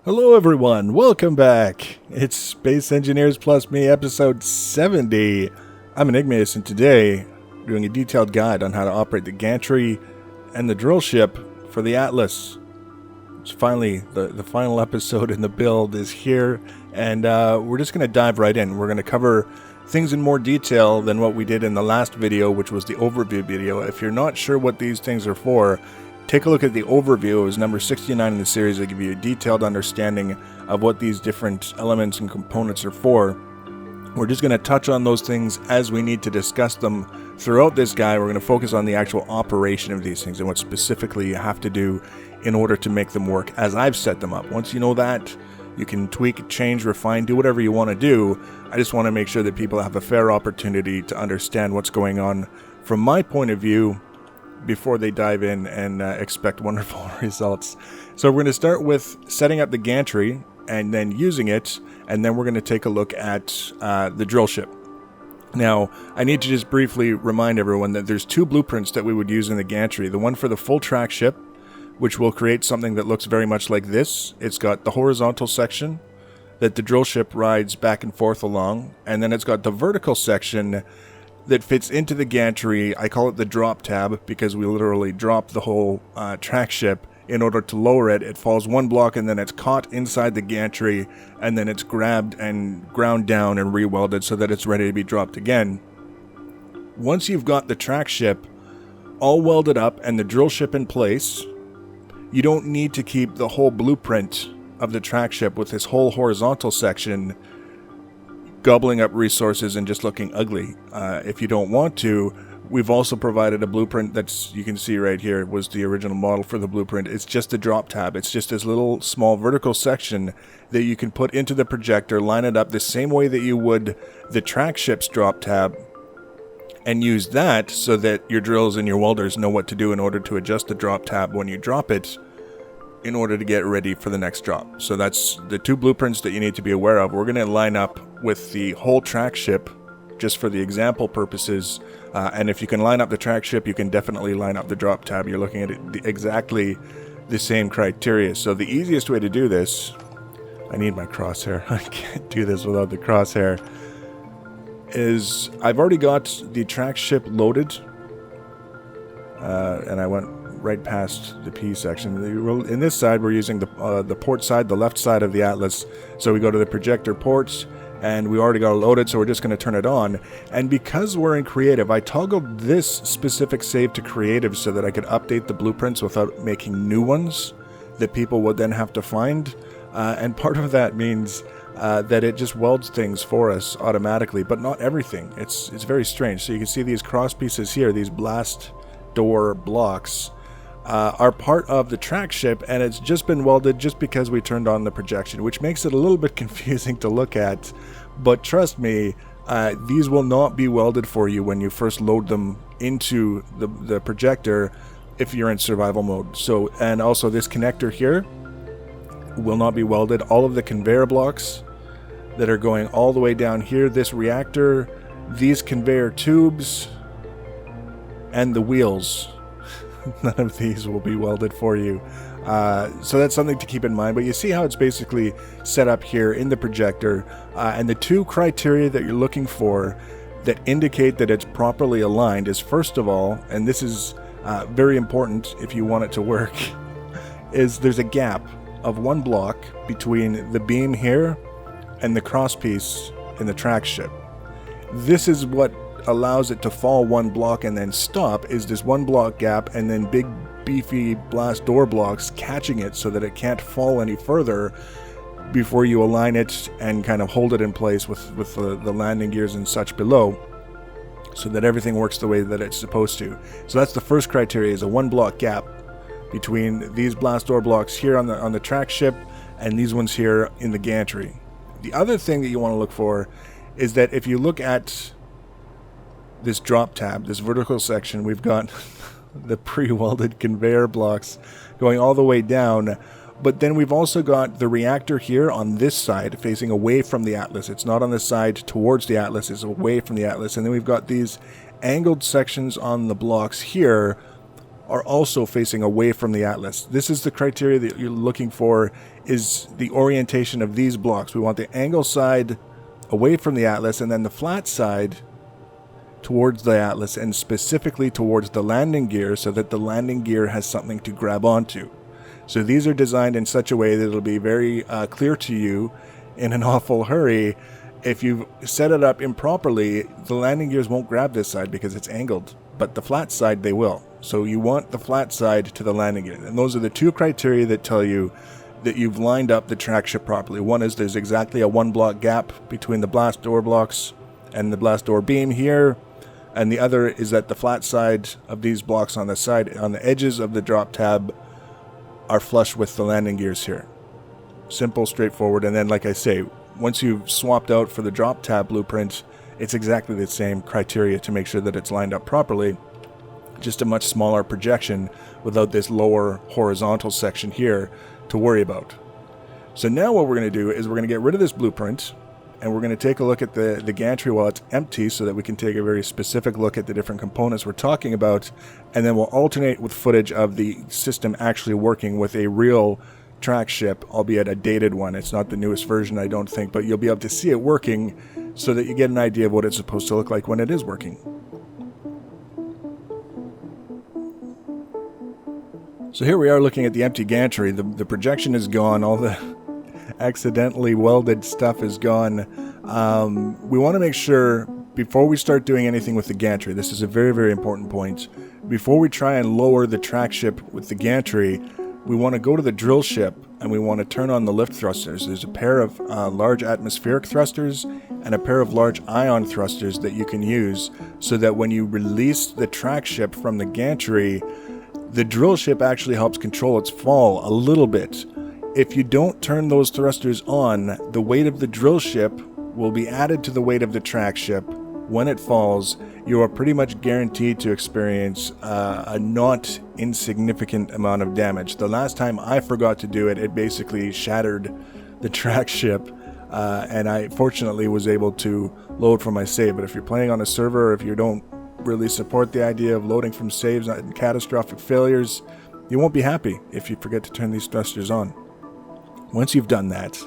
Hello everyone, welcome back. It's Space Engineers Plus Me, episode 70. I'm Enigmaeus, and today we're doing a detailed guide on how to operate the Gantry and the drill ship for the Atlas. It's finally, the final episode in the build is here, and we're just going to dive right in. We're going to cover things in more detail than what we did in the last video, which was the overview video. If you're not sure what these things are for, take a look at the overview. It was number 69 in the series. I give you a detailed understanding of what these different elements and components are for. We're just going to touch on those things as we need to discuss them throughout this guide. We're going to focus on the actual operation of these things and what specifically you have to do in order to make them work as I've set them up. Once you know that, you can tweak, change, refine, do whatever you want to do. I just want to make sure that people have a fair opportunity to understand what's going on from my point of view before they dive in and expect wonderful results. So we're going to start with setting up the gantry and then using it, and then we're going to take a look at the drill ship. Now, I need to just briefly remind everyone that there's two blueprints that we would use in the gantry. The one for the full track ship, which will create something that looks very much like this. It's got the horizontal section that the drill ship rides back and forth along, and then it's got the vertical section that fits into the gantry. I call it the drop tab because we literally drop the whole track ship in order to lower it. It falls one block and then it's caught inside the gantry, and then it's grabbed and ground down and re-welded so that it's ready to be dropped again. Once you've got the track ship all welded up and the drill ship in place, you don't need to keep the whole blueprint of the track ship with this whole horizontal section gobbling up resources and just looking ugly. If you don't want to, we've also provided a blueprint that's, you can see right here, was the original model for the blueprint. It's just a drop tab. It's just this little small vertical section that you can put into the projector, line it up the same way that you would the track ship's drop tab, and use that so that your drills and your welders know what to do in order to adjust the drop tab when you drop it in order to get ready for the next drop. So that's the two blueprints that you need to be aware of. We're going to line up with the whole track ship just for the example purposes, and if you can line up the track ship, you can definitely line up the drop tab. You're looking at exactly the same criteria. So the easiest way to do this, I need my crosshair, I can't do this without the crosshair, is I've already got the track ship loaded, and I went right past the P section. In this side, we're using the port side, the left side of the Atlas. So we go to the projector ports, and we already got it loaded, so we're just going to turn it on. And because we're in creative, I toggled this specific save to creative so that I could update the blueprints without making new ones that people would then have to find. And part of that means that it just welds things for us automatically, but not everything. It's very strange. So you can see these cross pieces here, these blast door blocks, are part of the track ship, and it's just been welded just because we turned on the projection, which makes it a little bit confusing to look at. But trust me, these will not be welded for you when you first load them into the projector if you're in survival mode. So, and also this connector here will not be welded. All of the conveyor blocks that are going all the way down here, this reactor, these conveyor tubes, and the wheels, none of these will be welded for you. So that's something to keep in mind. But you see how it's basically set up here in the projector. And the two criteria that you're looking for that indicate that it's properly aligned is, first of all, and this is very important if you want it to work, is there's a gap of one block between the beam here and the crosspiece in the track ship. This is what allows it to fall one block and then stop, is this one block gap, and then big beefy blast door blocks catching it so that it can't fall any further before you align it and kind of hold it in place with the landing gears and such below, so that everything works the way that it's supposed to. So that's the first criteria, is a one block gap between these blast door blocks here on the track ship and these ones here in the gantry. The other thing that you want to look for is that if you look at this drop tab, this vertical section, we've got the pre-welded conveyor blocks going all the way down, but then we've also got the reactor here on this side facing away from the Atlas. It's not on the side towards the Atlas, it's away from the Atlas. And then we've got these angled sections on the blocks here are also facing away from the Atlas. This is the criteria that you're looking for, is the orientation of these blocks. We want the angle side away from the Atlas, and then the flat side towards the Atlas, and specifically towards the landing gear, so that the landing gear has something to grab onto. So these are designed in such a way that it'll be very clear to you in an awful hurry. If you set it up improperly, the landing gears won't grab this side because it's angled, but the flat side they will. So you want the flat side to the landing gear. And those are the two criteria that tell you that you've lined up the track ship properly. One is there's exactly a 1 block gap between the blast door blocks and the blast door beam here. And the other is that the flat side of these blocks on the edges of the drop tab are flush with the landing gears here. Simple, straightforward. And then, like I say, once you've swapped out for the drop tab blueprint, it's exactly the same criteria to make sure that it's lined up properly. Just a much smaller projection without this lower horizontal section here to worry about. So now what we're going to do is we're going to get rid of this blueprint, and we're going to take a look at the gantry while it's empty so that we can take a very specific look at the different components we're talking about, and then we'll alternate with footage of the system actually working with a real track ship, albeit a dated one. It's not the newest version, I don't think, but you'll be able to see it working so that you get an idea of what it's supposed to look like when it is working. So here we are looking at the empty gantry. The projection is gone. All the accidentally welded stuff is gone. We want to make sure, before we start doing anything with the gantry, this is a very, very important point, before we try and lower the track ship with the gantry, we want to go to the drill ship and we want to turn on the lift thrusters. There's a pair of large atmospheric thrusters and a pair of large ion thrusters that you can use so that when you release the track ship from the gantry, the drill ship actually helps control its fall a little bit. If you don't turn those thrusters on, the weight of the drill ship will be added to the weight of the track ship. When it falls, you are pretty much guaranteed to experience a not insignificant amount of damage. The last time I forgot to do it, it basically shattered the track ship, and I fortunately was able to load from my save. But if you're playing on a server, or if you don't really support the idea of loading from saves and catastrophic failures, you won't be happy if you forget to turn these thrusters on. Once you've done that,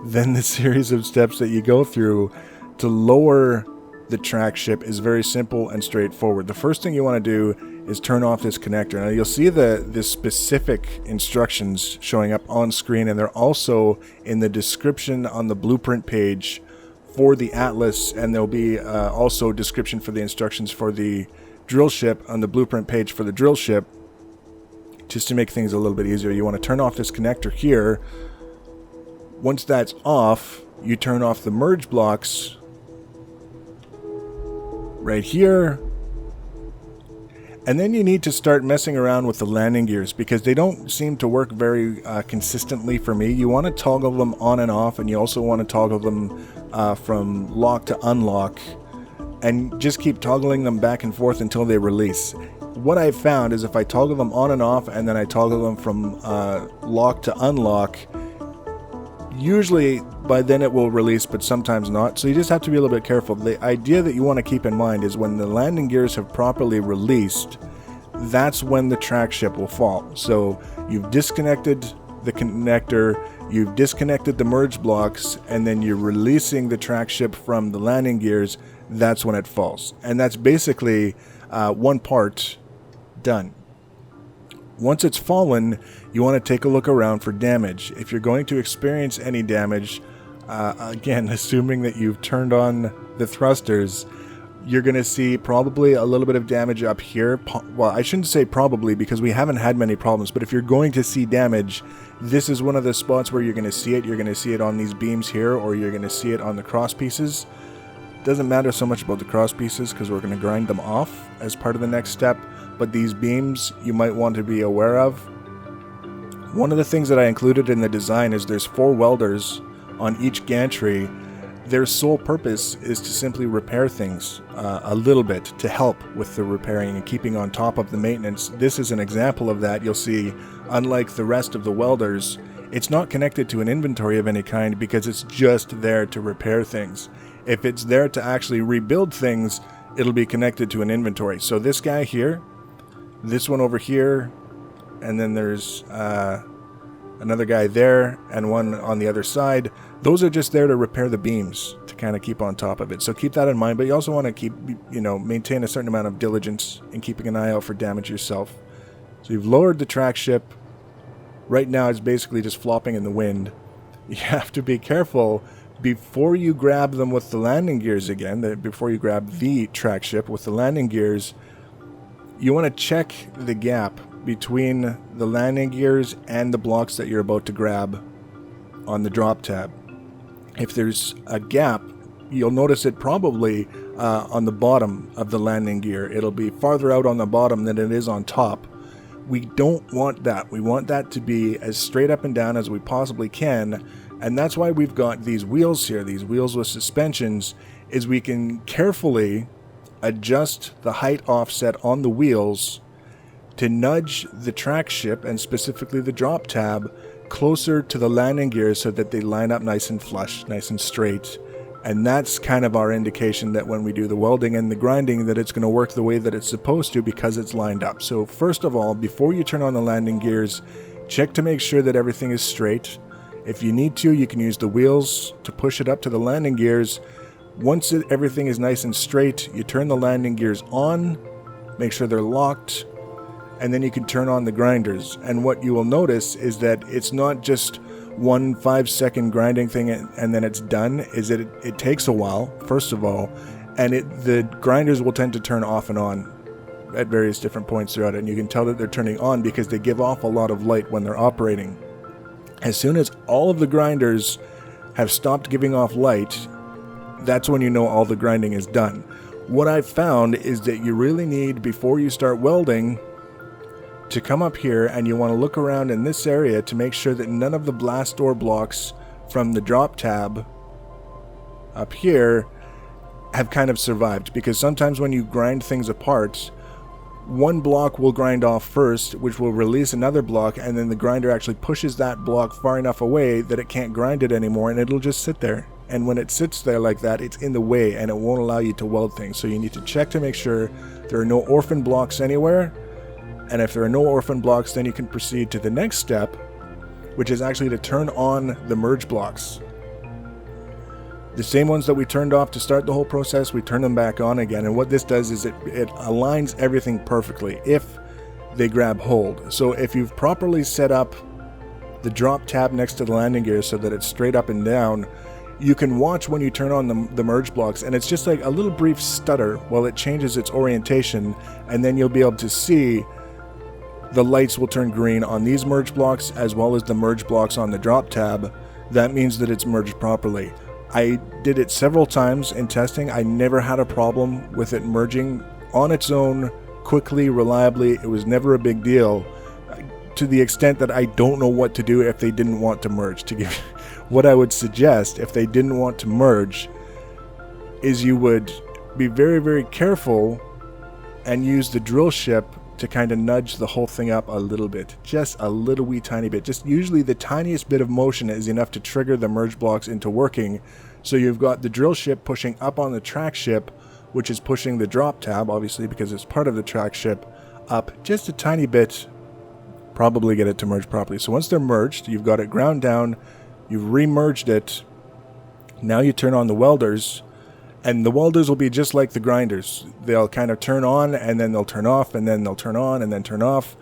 then the series of steps that you go through to lower the track ship is very simple and straightforward. The first thing you want to do is turn off this connector. Now you'll see the specific instructions showing up on screen, and they're also in the description on the blueprint page for the Atlas, and there'll be also a description for the instructions for the drill ship on the blueprint page for the drill ship. Just to make things a little bit easier, you want to turn off this connector here. Once that's off, you turn off the merge blocks right here, and then you need to start messing around with the landing gears because they don't seem to work very consistently for me. You want to toggle them on and off, and you also want to toggle them from lock to unlock, and just keep toggling them back and forth until they release. What I've found is if I toggle them on and off and then I toggle them from lock to unlock, usually by then it will release, but sometimes not. So you just have to be a little bit careful. The idea that you want to keep in mind is when the landing gears have properly released, that's when the track ship will fall. So you've disconnected the connector, you've disconnected the merge blocks, and then you're releasing the track ship from the landing gears. That's when it falls. And that's basically one part done. Once it's fallen, you want to take a look around for damage. If you're going to experience any damage, again, assuming that you've turned on the thrusters, you're going to see probably a little bit of damage up here. Well, I shouldn't say probably because we haven't had many problems, but if you're going to see damage, this is one of the spots where you're going to see it. You're going to see it on these beams here, or you're going to see it on the cross pieces. Doesn't matter so much about the cross pieces because we're going to grind them off as part of the next step, but these beams you might want to be aware of. One of the things that I included in the design is there's 4 welders on each gantry. Their sole purpose is to simply repair things a little bit to help with the repairing and keeping on top of the maintenance. This is an example of that. You'll see, unlike the rest of the welders, it's not connected to an inventory of any kind because it's just there to repair things. If it's there to actually rebuild things, it'll be connected to an inventory. So this guy here, this one over here, and then there's another guy there and one on the other side. Those are just there to repair the beams, to kind of keep on top of it. So keep that in mind, but you also want to keep, maintain a certain amount of diligence in keeping an eye out for damage yourself. So you've lowered the track ship. Right now it's basically just flopping in the wind. You have to be careful before you grab them with the landing gears again, before you grab the track ship with the landing gears. You want to check the gap between the landing gears and the blocks that you're about to grab on the drop tab. If there's a gap, you'll notice it probably on the bottom of the landing gear. It'll be farther out on the bottom than it is on top. We don't want that. We want that to be as straight up and down as we possibly can, and that's why we've got these wheels here, these wheels with suspensions, is we can carefully adjust the height offset on the wheels to nudge the track ship, and specifically the drop tab, closer to the landing gears so that they line up nice and flush, nice and straight. And that's kind of our indication that when we do the welding and the grinding, that it's going to work the way that it's supposed to, because it's lined up. So first of all, before you turn on the landing gears, check to make sure that everything is straight. If you need to, you can use the wheels to push it up to the landing gears. Once everything is nice and straight, you turn the landing gears on, make sure they're locked, and then you can turn on the grinders. And what you will notice is that it's not just one 5-second grinding thing and then it's done. Is that it takes a while, first of all, and the grinders will tend to turn off and on at various different points throughout it, and you can tell that they're turning on because they give off a lot of light when they're operating. As soon as all of the grinders have stopped giving off light, that's when you know all the grinding is done. What I've found is that you really need, before you start welding, to come up here and you want to look around in this area to make sure that none of the blast door blocks from the drop tab up here have kind of survived, because sometimes when you grind things apart, one block will grind off first, which will release another block, and then the grinder actually pushes that block far enough away that it can't grind it anymore, and it'll just sit there. And when it sits there like that, it's in the way and it won't allow you to weld things. So you need to check to make sure there are no orphan blocks anywhere. And if there are no orphan blocks, then you can proceed to the next step, which is actually to turn on the merge blocks. The same ones that we turned off to start the whole process, we turn them back on again. And what this does is it aligns everything perfectly if they grab hold. So if you've properly set up the drop tab next to the landing gear so that it's straight up and down, you can watch when you turn on the merge blocks, and it's just like a little brief stutter while it changes its orientation, and then you'll be able to see the lights will turn green on these merge blocks as well as the merge blocks on the drop tab. That means that it's merged properly. I did it several times in testing. I never had a problem with it merging on its own, quickly, reliably. It was never a big deal, to the extent that I don't know what to do if they didn't want to merge. What I would suggest if they didn't want to merge is you would be very, very careful and use the drill ship to kind of nudge the whole thing up a little bit, just a little wee tiny bit. Just usually the tiniest bit of motion is enough to trigger the merge blocks into working. So you've got the drill ship pushing up on the track ship, which is pushing the drop tab, obviously because it's part of the track ship, up just a tiny bit, probably get it to merge properly. So once they're merged, you've got it ground down, you've re-merged it. Now you turn on the welders, and the welders will be just like the grinders. They'll kind of turn on, and then they'll turn off, and then they'll turn on, and then turn off,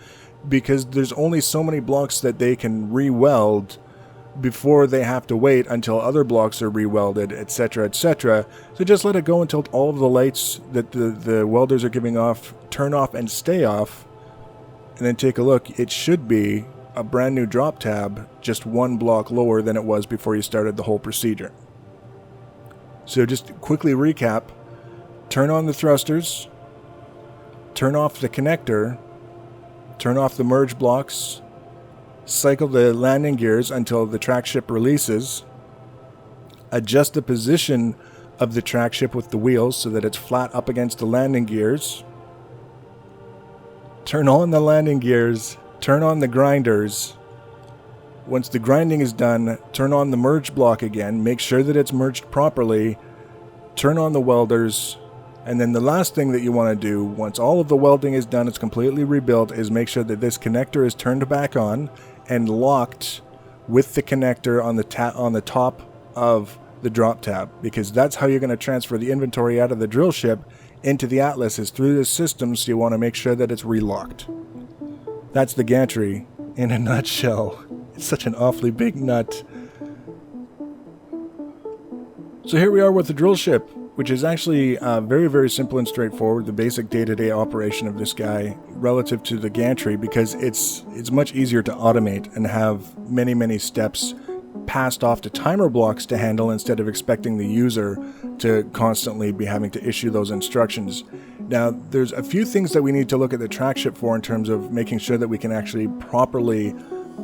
because there's only so many blocks that they can re-weld before they have to wait until other blocks are re-welded, etc., etc. So just let it go until all of the lights that the welders are giving off turn off and stay off, and then take a look. It should be a brand new drop tab, just one block lower than it was before you started the whole procedure. So just quickly recap: turn on the thrusters, turn off the connector, turn off the merge blocks, cycle the landing gears until the track ship releases, adjust the position of the track ship with the wheels so that it's flat up against the landing gears, turn on the landing gears, turn on the grinders. Once the grinding is done, turn on the merge block again, make sure that it's merged properly, turn on the welders, And then the last thing that you want to do, once all of the welding is done, it's completely rebuilt, is make sure that this connector is turned back on and locked with the connector on the top of the drop tab, because that's how you're going to transfer the inventory out of the drill ship into the Atlas, is through this system, so you want to make sure that it's relocked. That's the gantry in a nutshell. It's such an awfully big nut. So here we are with the drill ship, which is actually very, very simple and straightforward, the basic day-to-day operation of this guy relative to the gantry, because it's much easier to automate and have many, many steps passed off to timer blocks to handle instead of expecting the user to constantly be having to issue those instructions. Now, there's a few things that we need to look at the track ship for in terms of making sure that we can actually properly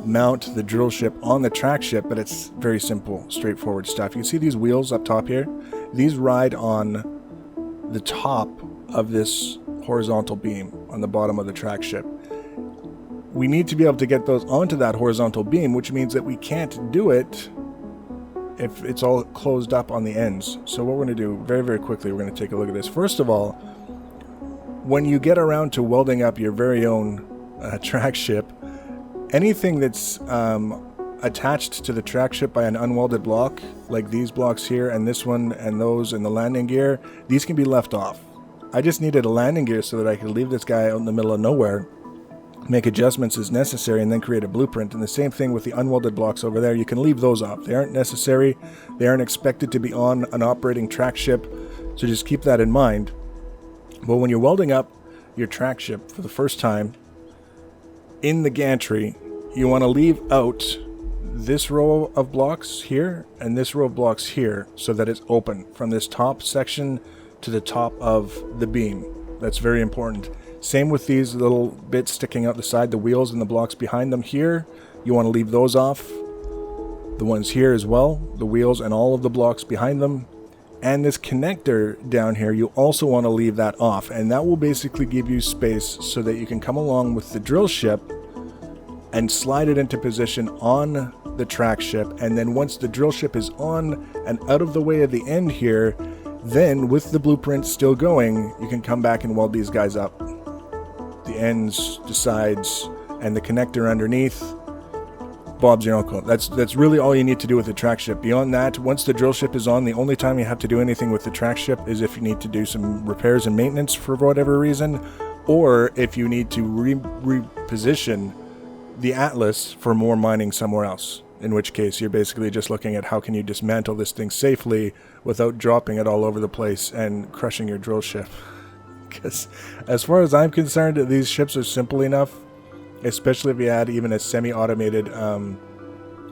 mount the drill ship on the track ship, but it's very simple, straightforward stuff. You see these wheels up top here? These ride on the top of this horizontal beam on the bottom of the track ship. We need to be able to get those onto that horizontal beam, which means that we can't do it if it's all closed up on the ends. So what we're going to do very, very quickly, we're going to take a look at this. First of all, when you get around to welding up your very own track ship, anything that's attached to the track ship by an unwelded block, like these blocks here and this one and those and the landing gear, these can be left off. I just needed a landing gear so that I could leave this guy out in the middle of nowhere, make adjustments as necessary, and then create a blueprint. And the same thing with the unwelded blocks over there. You can leave those off. They aren't necessary. They aren't expected to be on an operating track ship, so just keep that in mind. But when you're welding up your track ship for the first time in the gantry, you want to leave out this row of blocks here and this row of blocks here so that it's open from this top section to the top of the beam. That's very important. Same with these little bits sticking out the side, the wheels and the blocks behind them here. You want to leave those off. The ones here as well, the wheels and all of the blocks behind them. And this connector down here, you also want to leave that off. And that will basically give you space so that you can come along with the drill ship and slide it into position on the track ship. And then once the drill ship is on and out of the way of the end here, then with the blueprint still going, you can come back and weld these guys up. The ends, the sides, and the connector underneath. Bob's your uncle. That's really all you need to do with the track ship. Beyond that, once the drill ship is on, the only time you have to do anything with the track ship is if you need to do some repairs and maintenance for whatever reason, or if you need to reposition the Atlas for more mining somewhere else, in which case you're basically just looking at how can you dismantle this thing safely without dropping it all over the place and crushing your drill ship. Because as far as I'm concerned, these ships are simple enough, especially if you add even a semi-automated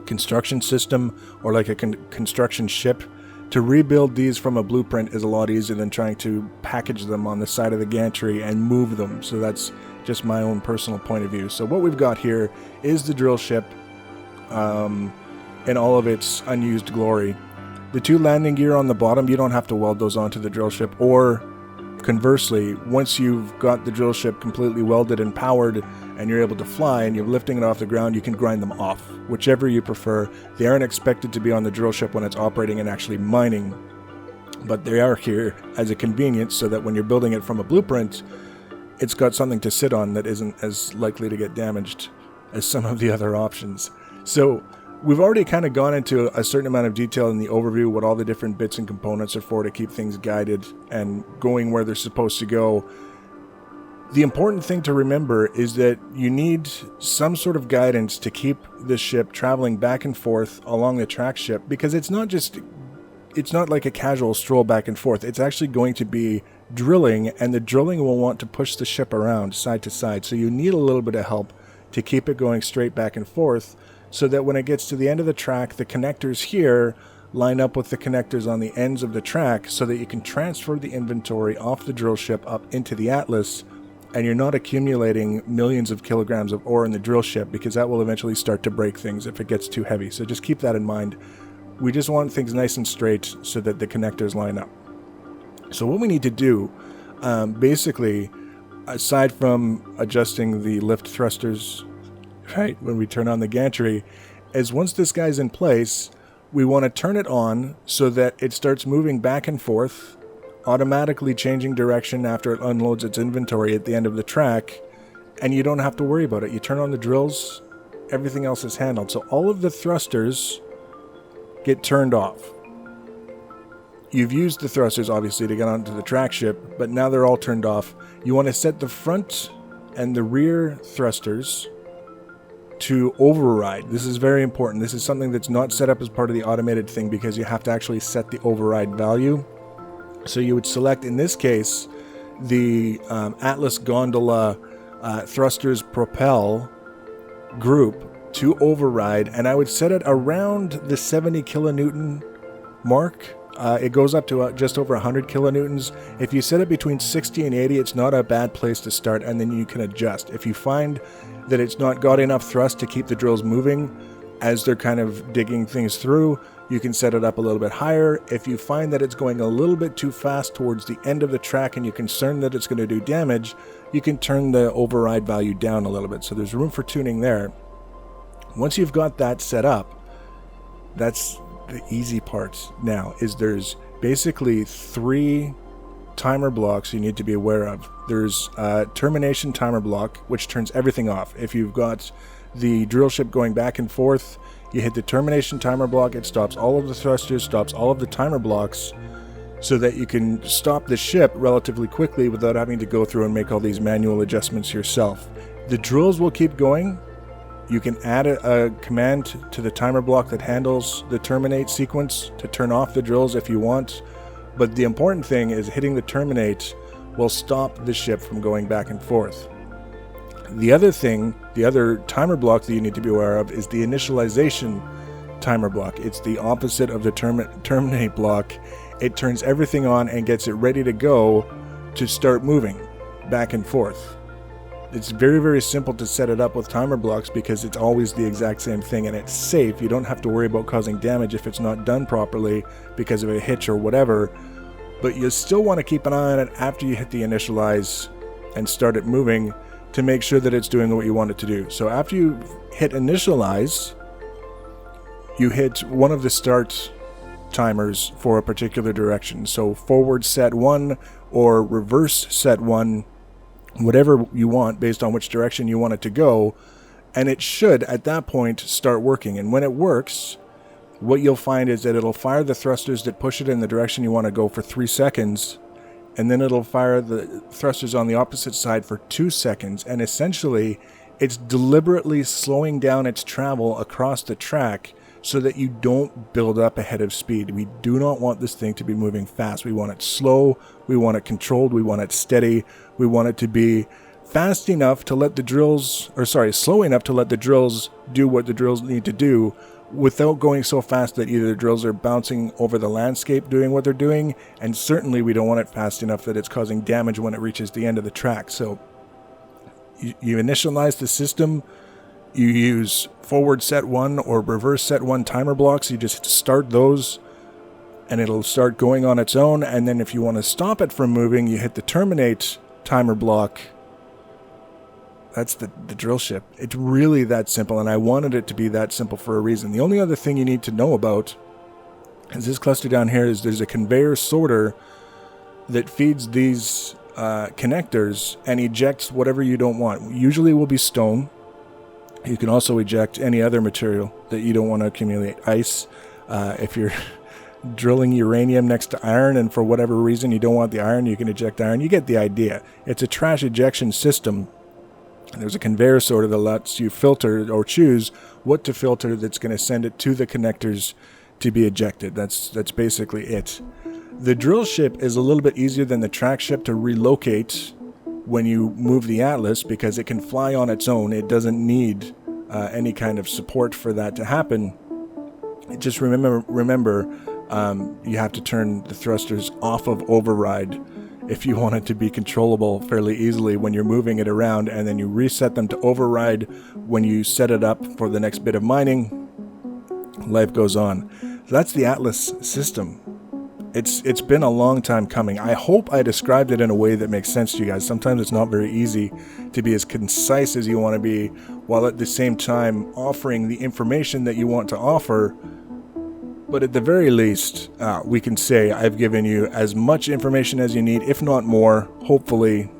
construction system or like a construction ship. To rebuild these from a blueprint is a lot easier than trying to package them on the side of the gantry and move them. So that's just my own personal point of view. So what we've got here is the drill ship in all of its unused glory. The two landing gear on the bottom, you don't have to weld those onto the drill ship, or conversely, once you've got the drill ship completely welded and powered and you're able to fly and you're lifting it off the ground, you can grind them off, whichever you prefer. They aren't expected to be on the drill ship when it's operating and actually mining, but they are here as a convenience so that when you're building it from a blueprint, it's got something to sit on that isn't as likely to get damaged as some of the other options. So we've already kind of gone into a certain amount of detail in the overview, what all the different bits and components are for to keep things guided and going where they're supposed to go. The important thing to remember is that you need some sort of guidance to keep this ship traveling back and forth along the track ship, because it's not like a casual stroll back and forth. It's actually going to be drilling, and the drilling will want to push the ship around side to side. So you need a little bit of help to keep it going straight back and forth, so that when it gets to the end of the track, the connectors here line up with the connectors on the ends of the track so that you can transfer the inventory off the drill ship up into the Atlas, and you're not accumulating millions of kilograms of ore in the drill ship, because that will eventually start to break things if it gets too heavy. So just keep that in mind. We just want things nice and straight so that the connectors line up. So what we need to do, basically, aside from adjusting the lift thrusters, right, when we turn on the gantry, is once this guy's in place, we want to turn it on so that it starts moving back and forth automatically changing direction after it unloads its inventory at the end of the track, and you don't have to worry about it. You turn on the drills, everything else is handled. So all of the thrusters get turned off. You've used the thrusters, obviously, to get onto the track ship, but now they're all turned off. You want to set the front and the rear thrusters to override. This is very important. This is something that's not set up as part of the automated thing because you have to actually set the override value. So you would select, in this case, the Atlas Gondola thrusters propel group to override, and I would set it around the 70 kilonewton mark. It goes up to just over 100 kilonewtons. If you set it between 60 and 80, it's not a bad place to start, and then you can adjust. If you find that it's not got enough thrust to keep the drills moving as they're kind of digging things through, you can set it up a little bit higher. If you find that it's going a little bit too fast towards the end of the track and you're concerned that it's going to do damage, you can turn the override value down a little bit. So there's room for tuning there. Once you've got that set up, that's the easy part now. Is there's basically 3 timer blocks you need to be aware of. There's a termination timer block, which turns everything off. If you've got the drill ship going back and forth, you hit the termination timer block. It stops all of the thrusters, stops all of the timer blocks, so that you can stop the ship relatively quickly without having to go through and make all these manual adjustments yourself. The drills will keep going. You can add a command to the timer block that handles the terminate sequence to turn off the drills if you want. But the important thing is hitting the terminate will stop the ship from going back and forth. The other thing, the other timer block that you need to be aware of is the initialization timer block. It's the opposite of the terminate block. It turns everything on and gets it ready to go to start moving back and forth. It's very, very simple to set it up with timer blocks because it's always the exact same thing and it's safe. You don't have to worry about causing damage if it's not done properly because of a hitch or whatever. But you still want to keep an eye on it after you hit the initialize and start it moving to make sure that it's doing what you want it to do. So after you hit initialize, you hit one of the start timers for a particular direction. So forward set 1 or reverse set 1, whatever you want based on which direction you want it to go, and it should at that point start working. And when it works, what you'll find is that it'll fire the thrusters that push it in the direction you want to go for 3 seconds, and then it'll fire the thrusters on the opposite side for 2 seconds, and essentially it's deliberately slowing down its travel across the track so that you don't build up ahead of speed. We do not want this thing to be moving fast. We want it slow, we want it controlled, we want it steady, we want it to be fast enough to let the drills, slow enough to let the drills do what the drills need to do without going so fast that either the drills are bouncing over the landscape doing what they're doing, and certainly we don't want it fast enough that it's causing damage when it reaches the end of the track. So you initialize the system, you use forward set 1 or reverse set 1 timer blocks, you just start those and it'll start going on its own, and then if you want to stop it from moving, you hit the terminate timer block. That's the drill ship. It's really that simple, and I wanted it to be that simple for a reason. The only other thing you need to know about is this cluster down here is there's a conveyor sorter that feeds these connectors and ejects whatever you don't want. Usually it will be stone. You can also eject any other material that you don't want to accumulate. Ice, if you're drilling uranium next to iron and for whatever reason you don't want the iron, you can eject iron. You get the idea. It's a trash ejection system. There's a conveyor sorter that lets you filter or choose what to filter that's going to send it to the connectors to be ejected. That's basically it. The drill ship is a little bit easier than the track ship to relocate when you move the Atlas because it can fly on its own. It doesn't need any kind of support for that to happen. Just remember, you have to turn the thrusters off of override if you want it to be controllable fairly easily when you're moving it around, and then you reset them to override when you set it up for the next bit of mining. Life goes on. So that's the Atlas system. It's been a long time coming. I hope I described it in a way that makes sense to you guys. Sometimes it's not very easy to be as concise as you want to be, while at the same time offering the information that you want to offer, But at the very least, we can say I've given you as much information as you need, if not more. Hopefully,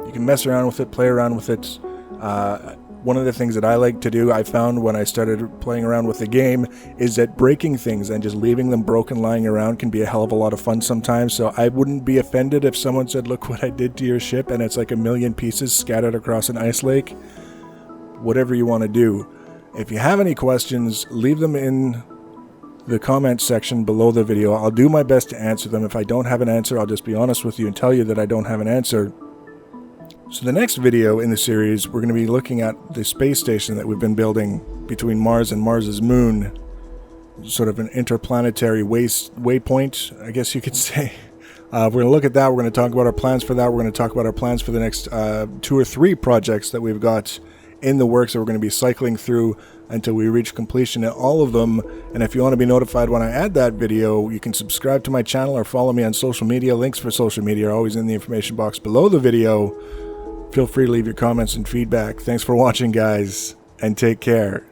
you can mess around with it, play around with it. One of the things that I like to do, I found when I started playing around with the game, is that breaking things and just leaving them broken lying around can be a hell of a lot of fun sometimes. So I wouldn't be offended if someone said, look what I did to your ship, and it's like a million pieces scattered across an ice lake. Whatever you want to do. If you have any questions, leave them in the comments section below the video. I'll do my best to answer them. If I don't have an answer, I'll just be honest with you and tell you that I don't have an answer. So the next video in the series, we're going to be looking at the space station that we've been building between Mars and Mars's moon. Sort of an interplanetary waypoint, I guess you could say. We're going to look at that. We're going to talk about our plans for that. We're going to talk about our plans for the next 2 or 3 projects that we've got in the works that we're going to be cycling through until we reach completion at all of them. And if you want to be notified when I add that video, you can subscribe to my channel or follow me on social media. Links for social media are always in the information box below the video. Feel free to leave your comments and feedback. Thanks for watching, guys, and take care.